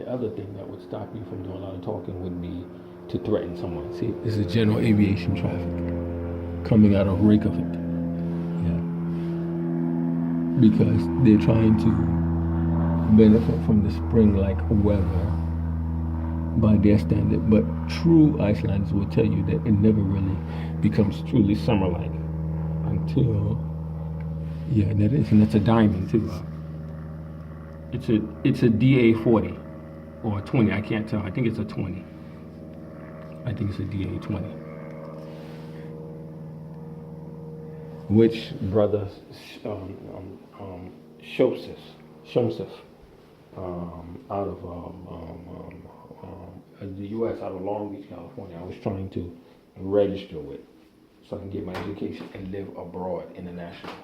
the other thing that would stop you from doing a lot of talking would be to threaten someone. See, this is general aviation traffic coming out of Reykjavik. Yeah. Because they're trying to benefit from the spring-like weather by their standard. But true Icelanders will tell you that it never really becomes truly summer-like until, yeah, that is, and that's a diamond too. It's a DA40 or a 20. I can't tell. I think it's a 20. I think it's a DA20. Which brother Shomsif, out of the U.S., out of Long Beach, California, I was trying to register with so I can get my education and live abroad internationally.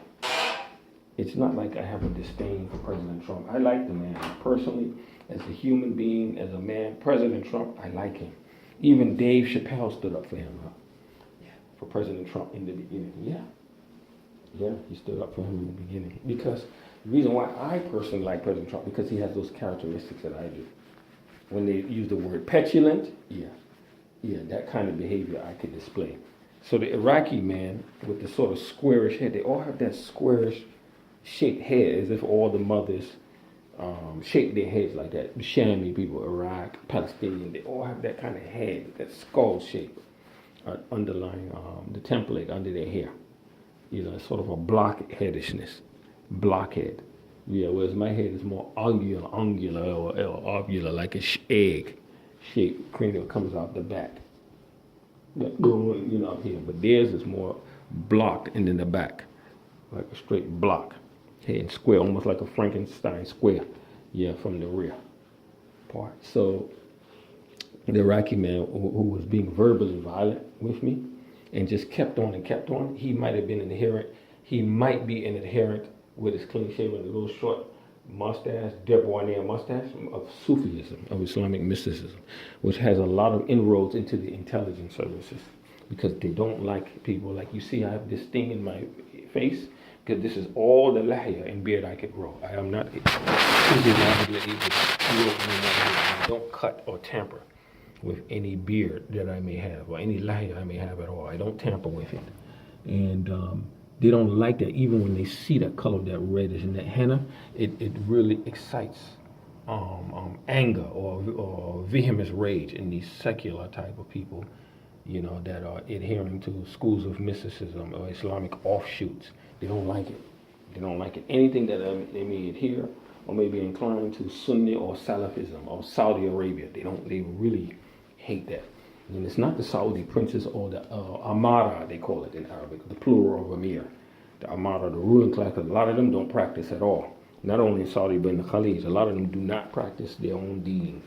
It's not like I have a disdain for President Trump. I like the man personally, as a human being, as a man. President Trump, I like him. Even Dave Chappelle stood up for him, for President Trump in the beginning. Yeah, he stood up for him in the beginning. Because the reason why I personally like President Trump, because he has those characteristics that I do. When they use the word petulant, that kind of behavior I could display. So the Iraqi man with the sort of squarish head, they all have that squarish shaped head, as if all the mothers shape their heads like that. The Shami people, Iraq, Palestinian, they all have that kind of head, that skull shape underlying the template under their hair. You know, sort of a blockheadishness, blockhead. Yeah, whereas my head is more angular or ovular, like an egg shape. Cranium comes out the back. Up here. But theirs is more blocked and in the back, like a straight block. Head square, almost like a Frankenstein square. Yeah, from the rear part. So the Iraqi man who was being verbally violent with me and just kept on, he might have been an adherent. He might be an adherent with his clean shaven, a little short mustache, debonair mustache of Sufism, of Islamic mysticism, which has a lot of inroads into the intelligence services because they don't like people. Like you see, I have this thing in my face because this is all the lahya and beard I could grow. I am not I don't cut or tamper with any beard that I may have or any lahya I may have at all. I don't tamper with it. And they don't like that. Even when they see that color, that reddish and that henna, it really excites anger or vehement rage in these secular type of people, that are adhering to schools of mysticism or Islamic offshoots. They don't like it. They don't like it. Anything that they may adhere or may be inclined to Sunni or Salafism or Saudi Arabia, they really hate that. And it's not the Saudi princes or the Amara, they call it in Arabic, the plural of Amir. The Amara, the ruling class, a lot of them don't practice at all. Not only in Saudi, but in the Khalij, a lot of them do not practice their own deen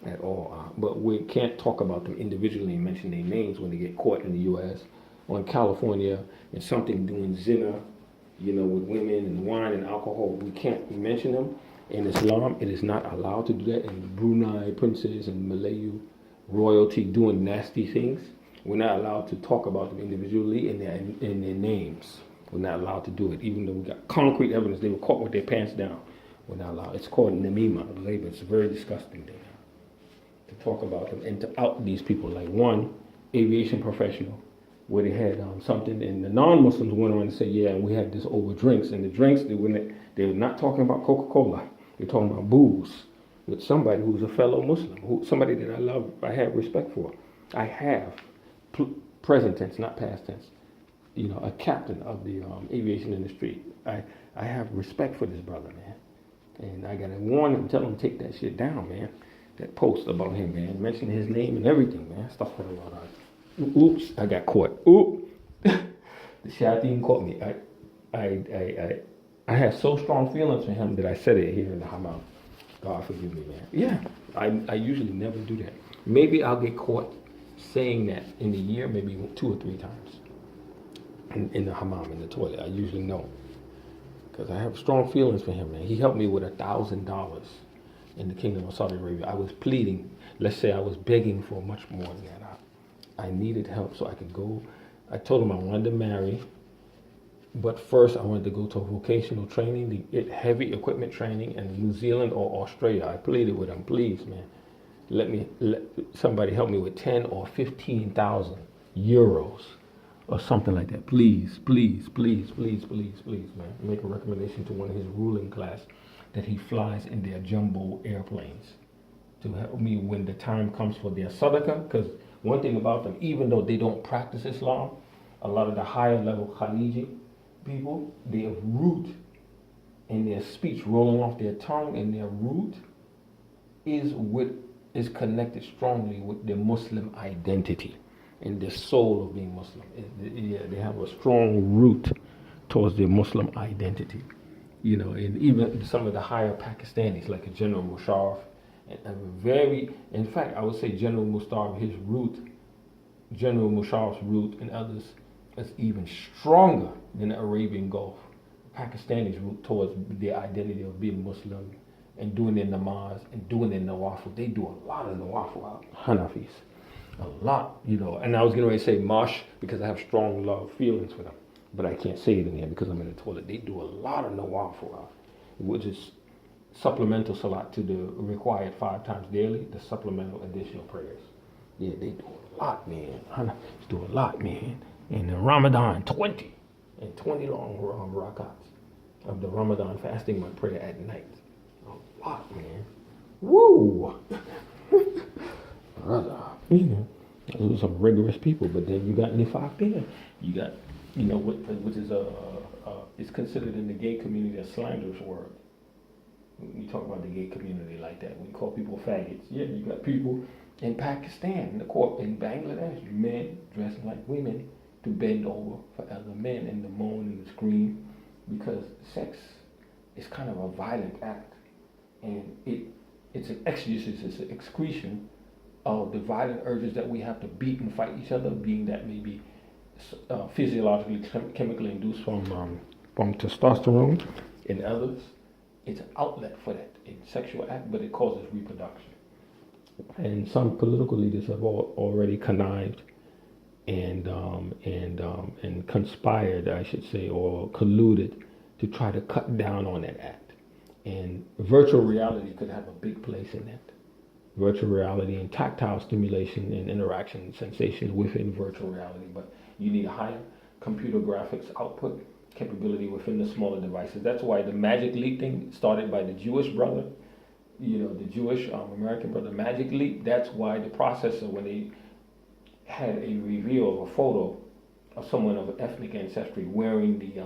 at all. But we can't talk about them individually and mention their names when they get caught in the U.S. or in California and something doing zina, with women and wine and alcohol. We can't mention them. In Islam, it is not allowed to do that. In Brunei, princes and Malayu royalty doing nasty things, we're not allowed to talk about them individually in their names. We're not allowed to do it, even though we got concrete evidence they were caught with their pants down. We're not allowed. It's called namima, labor. It's a very disgusting thing to talk about them and to out these people. Like one aviation professional, where they had something, and the non-Muslims went around and said, "Yeah, and we had this over drinks." And the drinks, they were not talking about Coca-Cola. They're talking about booze with somebody who's a fellow Muslim, somebody that I love, I have respect for. I have, present tense, not past tense, a captain of the aviation industry. I have respect for this brother, man. And I got to warn him, tell him to take that shit down, man. That post about him, man. Mention his name and everything, man. Stuff like that. Oops, I got caught. Oop. The shayateen caught me. I had so strong feelings for him that I said it here in the hammam. God forgive me, man. Yeah, I usually never do that. Maybe I'll get caught saying that in a year, maybe 2 or 3 times in the hammam, in the toilet. I usually know because I have strong feelings for him, man. He helped me with $1,000 in the Kingdom of Saudi Arabia. I was pleading. Let's say I was begging for much more than that. I needed help so I could go. I told him I wanted to marry But first, I wanted to go to vocational training, the heavy equipment training in New Zealand or Australia. I pleaded with them, please, man, let somebody help me with 10 or 15,000 euros or something like that. Please, please, please, please, please, please, man. Make a recommendation to one of his ruling class that he flies in their jumbo airplanes to help me when the time comes for their sadaqah. Because one thing about them, even though they don't practice Islam, a lot of the higher level Khaliji people, their root and their speech rolling off their tongue and their root is connected strongly with their Muslim identity and the soul of being Muslim. Yeah, they have a strong root towards their Muslim identity. You know, and even some of the higher Pakistanis, like a General Musharraf, in fact, I would say General Musharraf, General Musharraf's root and others is even stronger than the Arabian Gulf. Pakistanis' root towards their identity of being Muslim and doing their namaz and doing their nawafil. They do a lot of nawafil, Hanafis. A lot, you know. And I was getting ready to say Marsh because I have strong love feelings for them. But I can't say it in here because I'm in the toilet. They do a lot of nawafil, which is supplemental salat to the required 5 times daily, the supplemental additional prayers. Yeah, they do a lot, man. Hanafis do a lot, man. And in Ramadan, 20 long rakats of the Ramadan fasting, my prayer at night. A lot, man. Woo! Those are some rigorous people, but then you got nifaq there. You got, you know, which is it's considered in the gay community a slanderous word. We talk about the gay community like that. We call people faggots. Yeah, you got people in Pakistan, in Bangladesh, men dressing like women to bend over for other men and to moan and scream because sex is kind of a violent act, and it's an exegesis, it's an excretion of the violent urges that we have to beat and fight each other, being that may be physiologically, chemically induced from testosterone in others. It's an outlet for that in sexual act, but it causes reproduction. And some political leaders have already connived and conspired, I should say, or colluded to try to cut down on that act. And virtual reality could have a big place in that. Virtual reality and tactile stimulation and interaction and sensations within virtual reality, but you need a higher computer graphics output capability within the smaller devices. That's why the Magic Leap thing started by the Jewish brother, you know, the Jewish American brother, Magic Leap. That's why the processor, when they had a reveal of a photo of someone of ethnic ancestry wearing the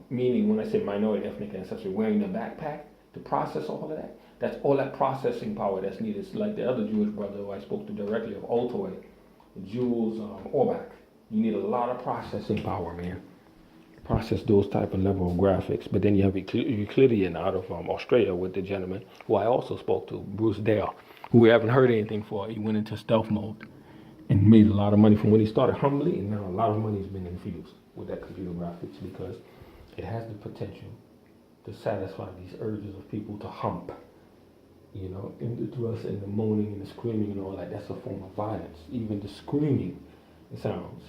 meaning when I say minority ethnic ancestry, wearing the backpack to process all of that. That's all that processing power that's needed. It's like the other Jewish brother who I spoke to directly of Altoy, Jules Orbach. You need a lot of processing power, man. Process those type of level of graphics. But then you have Euclidean out of Australia with the gentleman who I also spoke to, Bruce Dale, who we haven't heard anything for. He went into stealth mode and made a lot of money from when he started humbly, and now a lot of money has been infused with that computer graphics because it has the potential to satisfy these urges of people to hump. You know, in the thrust and the moaning and the screaming and all that, that's a form of violence. Even the screaming sounds,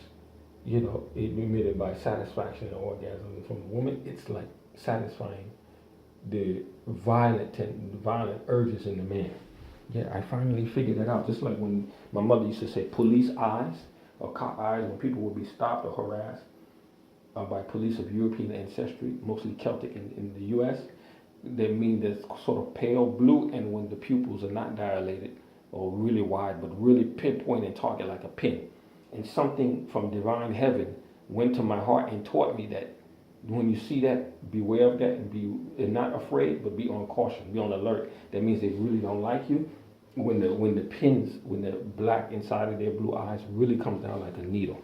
you know, it emitted by satisfaction and orgasm. And from a woman, it's like satisfying the violent urges in the man. Yeah, I finally figured that out. Just like when my mother used to say police eyes or cop eyes, when people would be stopped or harassed by police of European ancestry, mostly Celtic in the U.S., they mean this sort of pale blue, and when the pupils are not dilated or really wide, but really pinpoint and target like a pin. And something from divine heaven went to my heart and taught me that when you see that, beware of that and not afraid, but be on caution, be on alert. That means they really don't like you. When the black inside of their blue eyes really comes down like a needle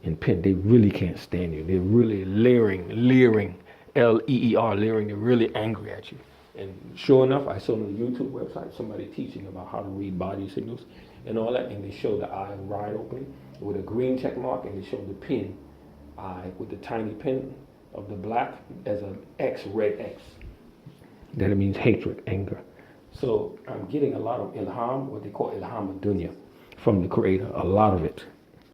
and pin, they really can't stand you. They're really leering, L-E-E-R, leering. They're really angry at you. And sure enough, I saw on the YouTube website somebody teaching about how to read body signals and all that, and they show the eye wide open with a green check mark, and they show the pin eye with the tiny pin of the black as an X, red X. That it means hatred, anger. So I'm getting a lot of ilham, what they call ilham dunya, from the Creator, a lot of it.